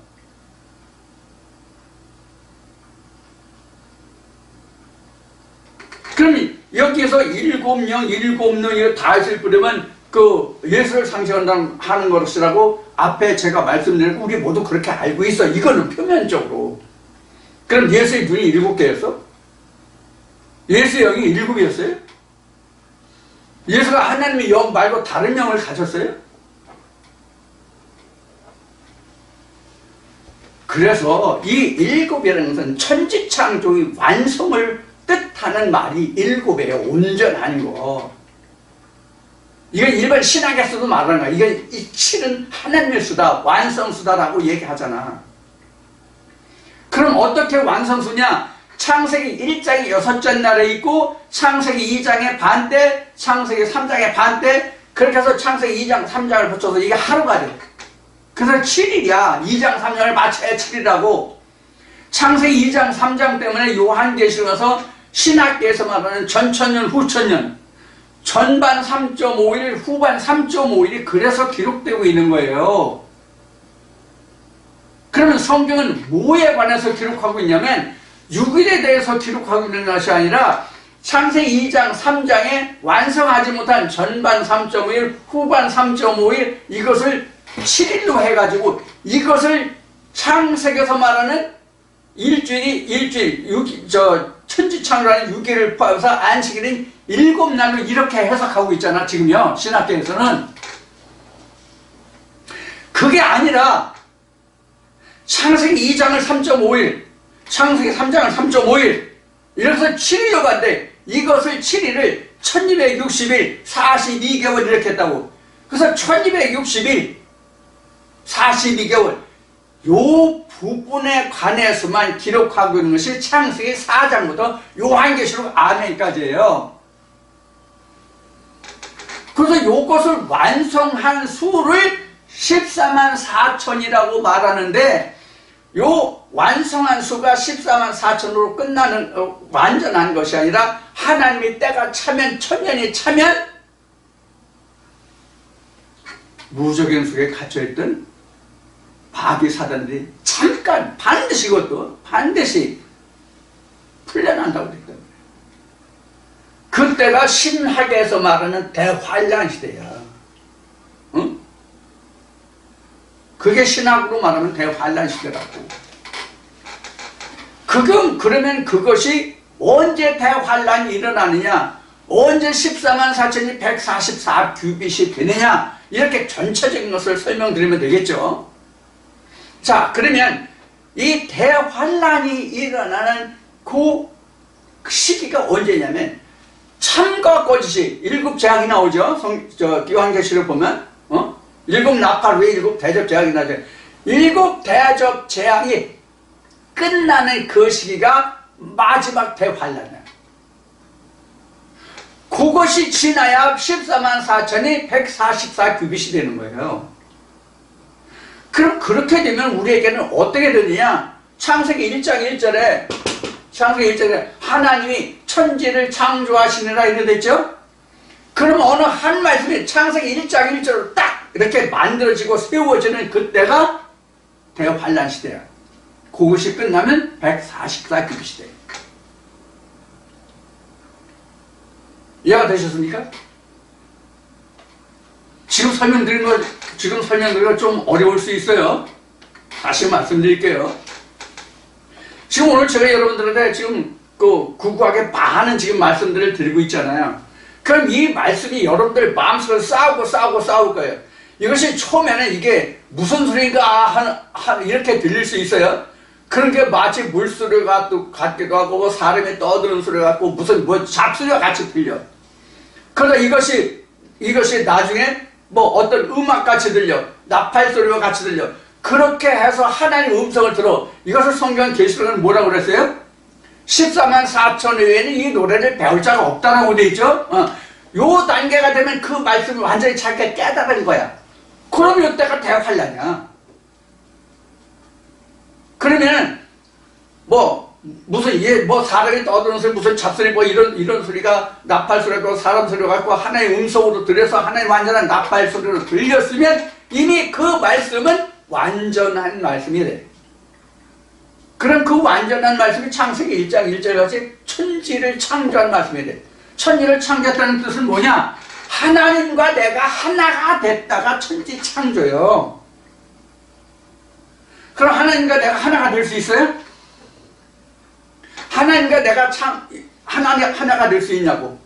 그럼 여기에서 7영, 7눈이 다윗을 뿌리면 그 예수를 상징하는 것이라고 앞에 제가 말씀드린 우리 모두 그렇게 알고 있어. 이거는 표면적으로. 그럼 예수의 눈이 7개였어? 예수의 영이 일곱이었어요? 예수가 하나님의 영 말고 다른 영을 가졌어요? 그래서 이 일곱이라는 것은 천지창조의 완성을 뜻하는 말이 일곱이에요. 온전한 거. 이건 일반 신학에서도 말하는 거야. 이건 이 칠은 하나님의 수다, 완성수다라고 얘기하잖아. 그럼 어떻게 완성수냐? 창세기 1장에 6째 날에 있고 창세기 2장에 반대, 창세기 3장에 반대, 그렇게 해서 창세기 2장, 3장을 붙여서 이게 하루가 돼. 그래서 7일이야. 2장, 3장을 맞춰야 7일이라고. 창세기 2장, 3장 때문에 요한계시록에서 신학계에서 말하는 전천년, 후천년, 전반 3.5일, 후반 3.5일이 그래서 기록되고 있는 거예요. 그러면 성경은 뭐에 관해서 기록하고 있냐면 6일에 대해서 기록하고 있는 것이 아니라 창세기 2장, 3장에 완성하지 못한 전반 3.5일, 후반 3.5일 이것을 7일로 해가지고 이것을 창세기에서 말하는 일주일, 천지창조라는 6일을 포함해서 안식일인 7날로 이렇게 해석하고 있잖아, 지금요, 신학계에서는. 그게 아니라 창세기 2장을 3.5일, 창세기 3장을 3.5일, 이래서 7일로 간대. 이것을 7일을 1260일, 42개월 이렇게 했다고. 그래서 1260일, 42개월, 요 부분에 관해서만 기록하고 있는 것이 창세기 4장부터 요한계시록 아멘까지예요. 그래서 요것을 완성한 수를 14만 4천이라고 말하는데 요 완성한 수가 14만 4천으로 끝나는 완전한 것이 아니라 하나님의 때가 차면, 천년이 차면 무적행 속에 갇혀있던 마귀 사단들이 잠깐 반드시 그것도 반드시 풀려난다고 그랬단 말이에요. 그때가 신학에서 말하는 대환란 시대야. 응? 그게 신학으로 말하면 대환란 시대라고. 그러면 그것이 언제 대환란이 일어나느냐? 언제 14만 4천이 144 규빗이 되느냐? 이렇게 전체적인 것을 설명드리면 되겠죠. 자, 그러면 이 대환란이 일어나는 그 시기가 언제냐면 참과 거짓이 7재앙이 나오죠. 요한계시록 보면 7 나팔 후에 7 대접 재앙이 나죠. 7 대접 재앙이 끝나는 그 시기가 마지막 대환란이야. 그것이 지나야 14만 4천이 144 규빗이 되는 거예요. 그럼 그렇게 되면 우리에게는 어떻게 되느냐? 창세기 1장 1절에 하나님이 천지를 창조하시느라 이렇게 됐죠? 그럼 어느 한 말씀이 창세기 1장 1절로 딱 이렇게 만들어지고 세워지는 그때가 대환란 시대야. 그것이 끝나면 144 규빗이 돼요. 이해가 되셨습니까? 지금 설명드린 거 좀 어려울 수 있어요. 다시 말씀드릴게요. 지금 오늘 제가 여러분들한테 지금 구구하게 많은 지금 말씀들을 드리고 있잖아요. 그럼 이 말씀이 여러분들 마음속에 싸우고 거예요. 이것이 처음에는 이게 무슨 소리인가 이렇게 들릴 수 있어요. 그런 게 마치 물소리 같기도 하고 뭐 사람이 떠드는 소리 같고 무슨 잡소리와 같이 들려. 그러다 이것이 나중에 뭐 어떤 음악같이 들려, 나팔 소리와 같이 들려. 그렇게 해서 하나님의 음성을 들어. 이것을 성경 계시록은 뭐라고 그랬어요? 14만 4천 외에는 이 노래를 배울 자가 없다라고 돼 있죠. 요 단계가 되면 그 말씀을 완전히 자기가 깨달은 거야. 그럼 이때가 대환란이야. 그러면 무슨 사람이 떠드는 소리, 무슨 잡소리, 이런 소리가 나팔 소리가 사람 소리 같고 하나의 음성으로 들려서 하나의 완전한 나팔 소리로 들렸으면 이미 그 말씀은 완전한 말씀이 돼. 그럼 그 완전한 말씀이 창세기 1장 1절 같이 천지를 창조한 말씀이 돼. 천지를 창조했다는 뜻은 뭐냐? 하나님과 내가 하나가 됐다가 천지 창조요. 그럼 하나님과 내가 하나가 될 수 있어요? 하나님과 내가 하나가 될 수 있냐고.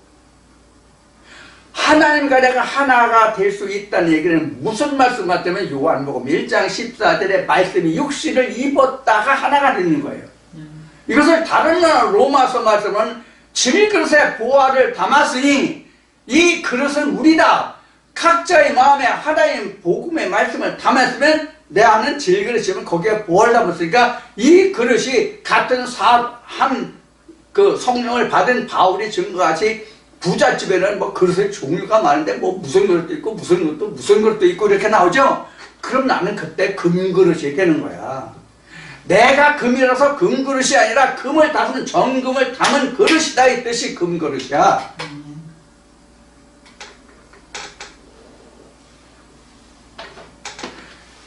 하나님과 내가 하나가 될 수 있다는 얘기는 무슨 말씀 같다면 요한복음 1장 14절에 말씀이 육신을 입었다가 하나가 되는 거예요. 이것을 다른 로마서 말씀은 질그릇에 보화를 담았으니 이 그릇은 우리다. 각자의 마음에 하나님 복음의 말씀을 담았으면 내 안은 질그릇이면 거기에 보화를 담았으니까 이 그릇이 같은 그 성령을 받은 바울이 증거같이 부잣집에는 뭐 그릇의 종류가 많은데 뭐 무슨 그릇도 있고 무슨 그릇도 있고 이렇게 나오죠. 그럼 나는 그때 금그릇이 되는 거야. 내가 금이라서 금그릇이 아니라 금을 담은 정금을 담은 그릇이다 이 뜻이 금그릇이야.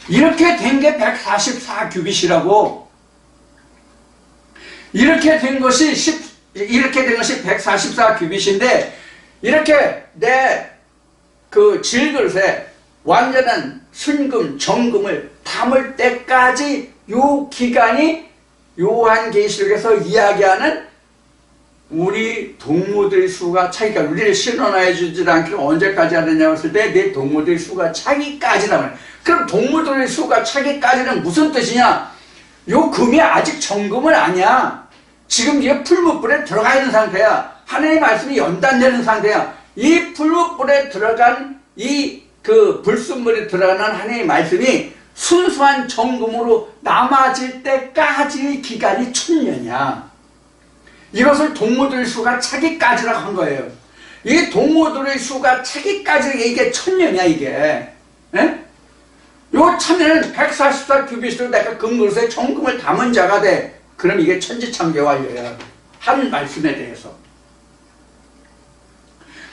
이렇게 된 게 144규빗이라고. 이렇게 된 것이 144규빗인데 이렇게 내 그 질그릇에 완전한 순금, 정금을 담을 때까지 요 기간이 요한계시록에서 이야기하는 우리 동무들의 수가 차기가 우리를 신원하여 주지 않게 언제까지 하느냐고 했을 때 내 동무들의 수가 차기까지라고 해요. 그럼 동무들의 수가 차기까지는 무슨 뜻이냐? 요 금이 아직 정금은 아니야. 지금 이게 풀무불에 들어가 있는 상태야. 하나님의 말씀이 연단되는 상태야. 이 풀무불에 들어간 이 그 불순물에 들어가는 하나님의 말씀이 순수한 정금으로 남아질 때까지 기간이 1000년이야. 이것을 동무들의 수가 차기까지라고 한 거예요. 이 동무들의 수가 차기까지 이게 1000년이야 이게. 에? 요 참여는 144규빗으로 내가 금그릇에 정금을 담은 자가 돼. 그럼 이게 천지창조 완료야. 한 말씀에 대해서.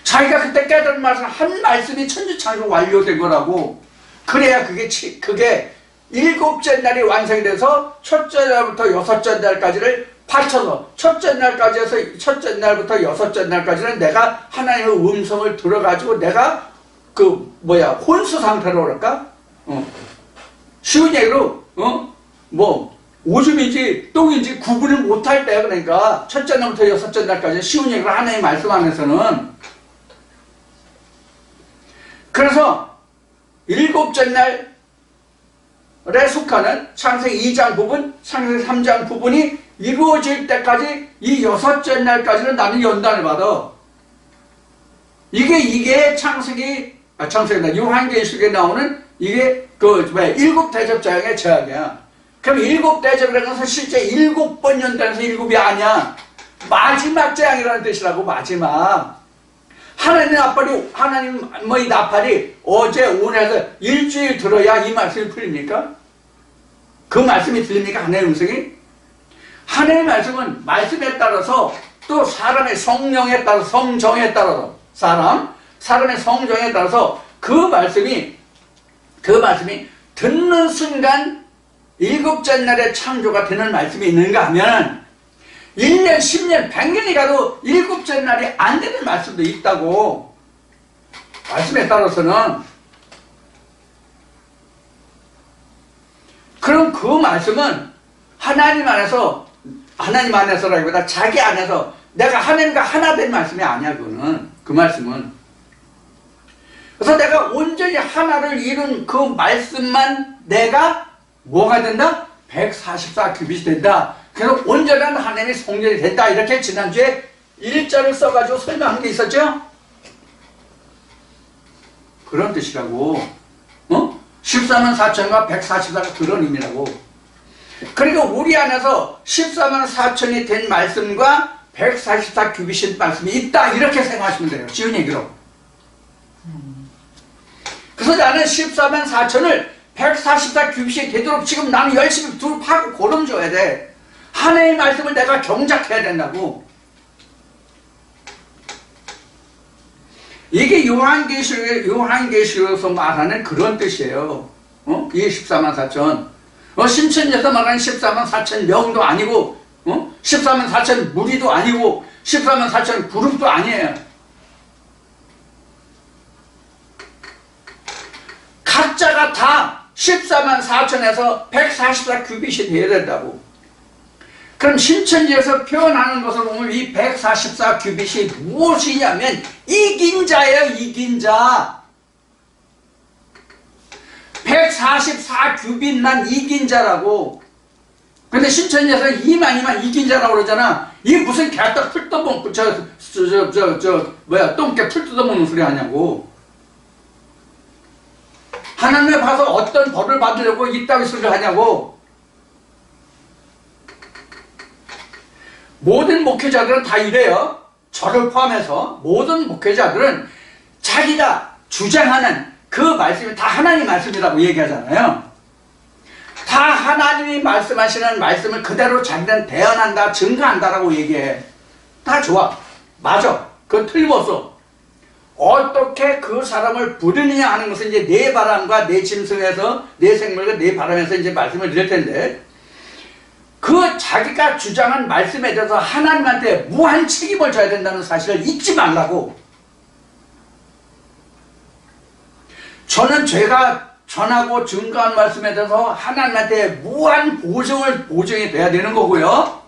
자기가 그때 깨달은 말씀 한 말씀이 천지창조 완료된 거라고. 그래야 그게 일곱째 날이 완성이 돼서 첫째 날부터 여섯째 날까지를 받쳐서 첫째 날부터 여섯째 날까지는 내가 하나님의 음성을 들어가지고 내가 혼수 상태로 그럴까? 쉬운 얘기로 오줌인지 똥인지 구분을 못할 때야. 그러니까 첫째 날부터 여섯째 날까지 쉬운 얘기로 하나님 말씀 안에서는. 그래서 일곱째 날에 속하는 창세기 2장 부분, 창세기 3장 부분이 이루어질 때까지 이 여섯째 날까지는 나는 연단을 받아. 이게 요한계시록에 나오는 이게 일곱 대접자형의 제약이야. 그럼 일곱 대접이라는 것은 실제 7번 연단해서 7이 아니야. 마지막 재앙이라는 뜻이라고. 마지막. 하나님의 나팔이 어제 오늘에서 일주일 들어야 이 말씀이 풀립니까? 그 말씀이 들립니까? 하나님의 음성이? 하나님의 말씀은 말씀에 따라서 또 사람의 성령에 따라서 성정에 따라서 사람의 성정에 따라서 그 말씀이 듣는 순간 일곱째 날에 창조가 되는 말씀이 있는가 하면 1년, 10년, 100년이 가도 일곱째 날이 안 되는 말씀도 있다고. 말씀에 따라서는. 그럼 그 말씀은 하나님 안에서라기보다 자기 안에서 내가 하나님과 하나 된 말씀이 아니야. 그 말씀은. 그래서 내가 온전히 하나를 이룬 그 말씀만 내가 뭐가 된다? 144규빗이 된다. 그래서 온전한 하나님의 성전이 된다. 이렇게 지난주에 1절을 써가지고 설명한 게 있었죠? 그런 뜻이라고. 14만 4천과 144가 그런 의미라고. 그러니까 우리 안에서 14만 4천이 된 말씀과 144규빗인 말씀이 있다. 이렇게 생각하시면 돼요. 쉬운 얘기로. 그래서 나는 14만 4천을 144규빗이 되도록 지금 나는 열심히 둘 파고 고름 줘야 돼. 하나님의 말씀을 내가 경작해야 된다고. 이게 요한계시록에서 말하는 그런 뜻이에요. 이게 14만 4천. 신천지에서 말하는 14만 4천 명도 아니고, 14만 4천 무리도 아니고, 14만 4천 그룹도 아니에요. 각자가 다 14만 4천에서 144규빗이 되어야 된다고. 그럼 신천지에서 표현하는 것을 보면 이 144 규빗이 무엇이냐면 이긴 자예요. 이긴 자. 144 규빗만 이긴 자라고. 근데 신천지에서 이만이만 이긴 자라고 그러잖아. 이게 무슨 개떡 풀 뜯어먹고 똥개 풀 뜯어먹는 소리 하냐고. 하나님에 봐서 어떤 벌을 받으려고 이따위 소리를 하냐고. 모든 목회자들은 다 이래요. 저를 포함해서 모든 목회자들은 자기가 주장하는 그 말씀이 다 하나님 말씀이라고 얘기하잖아요. 다 하나님이 말씀하시는 말씀을 그대로 자기는 대언한다, 증거한다라고 얘기해. 다 좋아. 맞아. 그건 틀림없어. 어떻게 그 사람을 부르느냐 하는 것은 이제 내 바람과 내 짐승에서, 내 생물과 내 바람에서 이제 말씀을 드릴 텐데, 그 자기가 주장한 말씀에 대해서 하나님한테 무한 책임을 져야 된다는 사실을 잊지 말라고. 저는 제가 전하고 증거한 말씀에 대해서 하나님한테 무한 보증이 돼야 되는 거고요.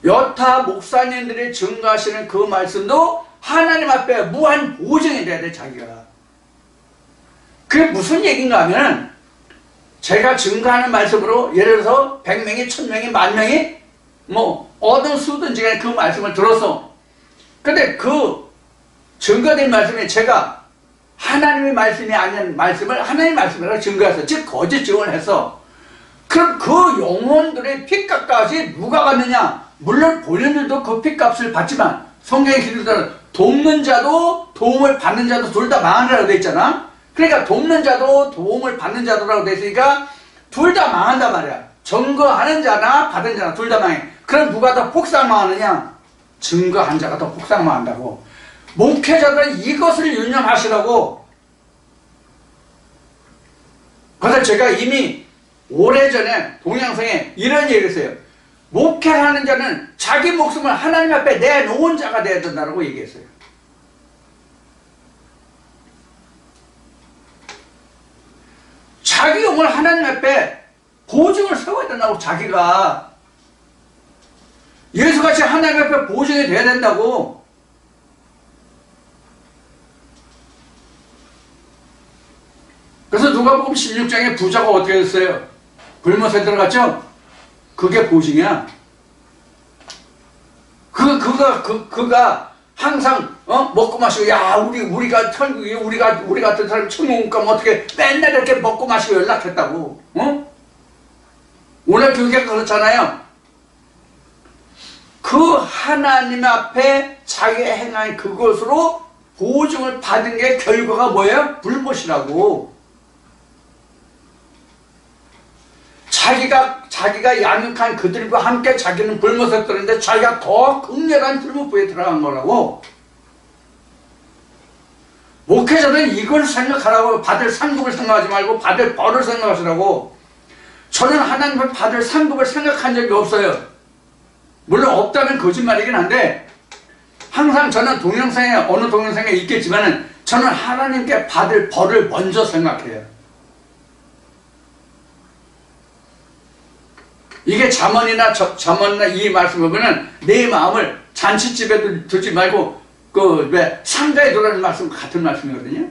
여타 목사님들이 증거하시는 그 말씀도 하나님 앞에 무한 보증이 돼야 돼, 자기가. 그게 무슨 얘기인가 하면, 제가 증거하는 말씀으로 예를 들어서 100명이 1000명이 10,000명이 어느 수든지 간에 그 말씀을 들었어. 근데 그 증거된 말씀이 제가 하나님의 말씀이 아닌 말씀을 하나님의 말씀이라고 증거했어. 즉 거짓 증언을 했어. 그럼 그 영혼들의 핏값까지 누가 받느냐? 물론 본인들도 그 핏값을 받지만 성경에 기록되는 돕는 자도 도움을 받는 자도 둘 다 망하리라고 돼 있잖아. 그러니까 돕는 자도 도움을 받는 자도라고 돼 있으니까 둘 다 망한단 말이야. 증거하는 자나 받은 자나 둘 다 망해. 그럼 누가 더 폭삭 망하느냐? 증거한 자가 더 폭삭 망한다고. 목회자들은 이것을 유념하시라고. 그래서 제가 이미 오래전에 동영상에 이런 얘기를 했어요. 목회하는 자는 자기 목숨을 하나님 앞에 내놓은 자가 되어야 된다고 얘기했어요. 자기 영을 하나님 앞에 보증을 세워야 된다고. 자기가 예수같이 하나님 앞에 보증이 돼야 된다고. 그래서 누가복음 16장에 부자가 어떻게 됐어요? 불못에 들어갔죠? 그게 보증이야. 그가 항상 먹고 마시고, 야 우리가 천국이 우리 같은 사람이 천국 못 가면 어떻게 맨날 이렇게 먹고 마시고 연락했다고. 오늘 교회가 그렇잖아요. 그 하나님 앞에 자기가 행한 그것으로 보증을 받은 게 결과가 뭐예요? 불못이라고. 자기가 양육한 그들과 함께 자기는 불못에 들었는데 자기가 더 극렬한 불못부에 들어간 거라고. 목회자는 이걸 생각하라고. 받을 상급을 생각하지 말고 받을 벌을 생각하시라고. 저는 하나님을 받을 상급을 생각한 적이 없어요. 물론 없다면 거짓말이긴 한데, 항상 저는 동영상에 어느 동영상에 있겠지만 저는 하나님께 받을 벌을 먼저 생각해요. 이게 잠언이나 이 말씀을 보면 내 마음을 잔치집에 두지 말고 상가에 두라는 말씀 같은 말씀이거든요.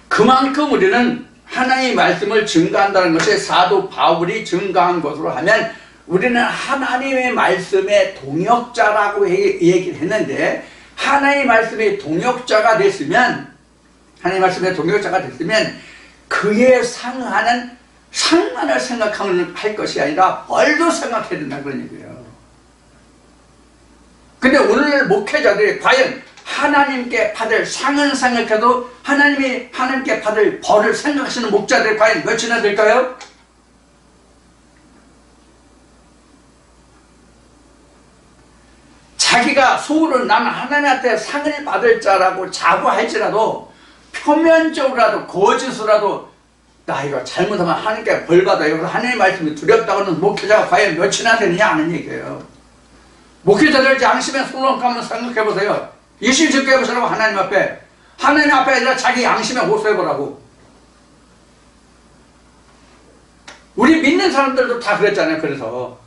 그만큼 우리는 하나님의 말씀을 증거한다는 것이 사도 바울이 증거한 것으로 하면 우리는 하나님의 말씀의 동역자라고 얘기를 했는데, 하나님의 말씀의 동역자가 됐으면 그에 상하는 상만을 생각할 것이 아니라 벌도 생각해야 된다, 그런 얘기예요. 근데 오늘 목회자들이 과연 하나님께 받을 상은 생각해도 하나님께 받을 벌을 생각하시는 목자들이 과연 몇이나 될까요? 자기가 속으로 나는 하나님한테 상을 받을 자라고 자부할지라도 표면적으로라도 거짓으로라도 나 이거 잘못하면 하나님께 벌받아, 이거 하나님의 말씀이 두렵다고 하는 목회자가 과연 몇이나 되느냐 하는 얘기예요. 목회자들 양심에 손을 감면 생각해보세요. 이실직고 해보시라고. 하나님 앞에 아니라 자기 양심에 호소해보라고. 우리 믿는 사람들도 다 그랬잖아요. 그래서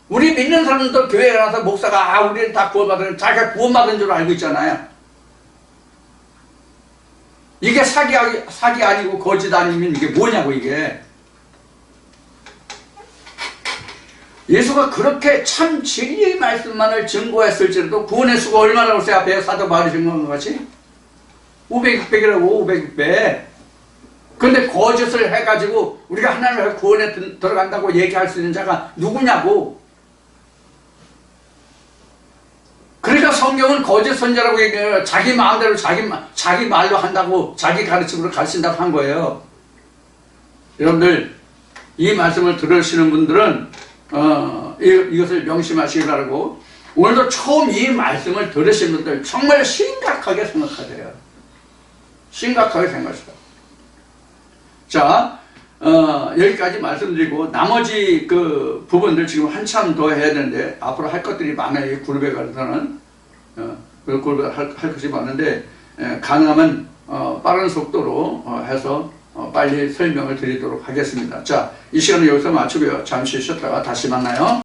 우리 믿는 사람들 교회에 가서 목사가 우리는 다 구원받은, 자기가 구원받은 줄 알고 있잖아요. 이게 사기 아니고 거짓 아니면 이게 뭐냐고. 이게 예수가 그렇게 참 진리의 말씀만을 증거했을지라도 구원의 수가 얼마나 올세 앞에 사도 바울이 증거한 것 같이 500, 600이라고 500, 600. 근데 거짓을 해가지고 우리가 하나님의 구원에 들어간다고 얘기할 수 있는 자가 누구냐고. 그러니까 성경은 거짓 선자라고 얘기해요. 자기 마음대로 자기 말로 한다고, 자기 가르침으로 가르친다고 한 거예요. 여러분들 이 말씀을 들으시는 분들은 이것을 명심하시기 바라고, 오늘도 처음 이 말씀을 들으신 분들 정말 심각하게 생각하세요. 심각하게 생각하세요. 자, 여기까지 말씀드리고 나머지 그 부분들 지금 한참 더 해야 되는데 앞으로 할 것들이 많아요. 이 그룹에 관해서는 그 그룹에 할 것이 많은데 가능하면 빠른 속도로 해서 빨리 설명을 드리도록 하겠습니다. 자, 이 시간은 여기서 마치고요. 잠시 쉬었다가 다시 만나요.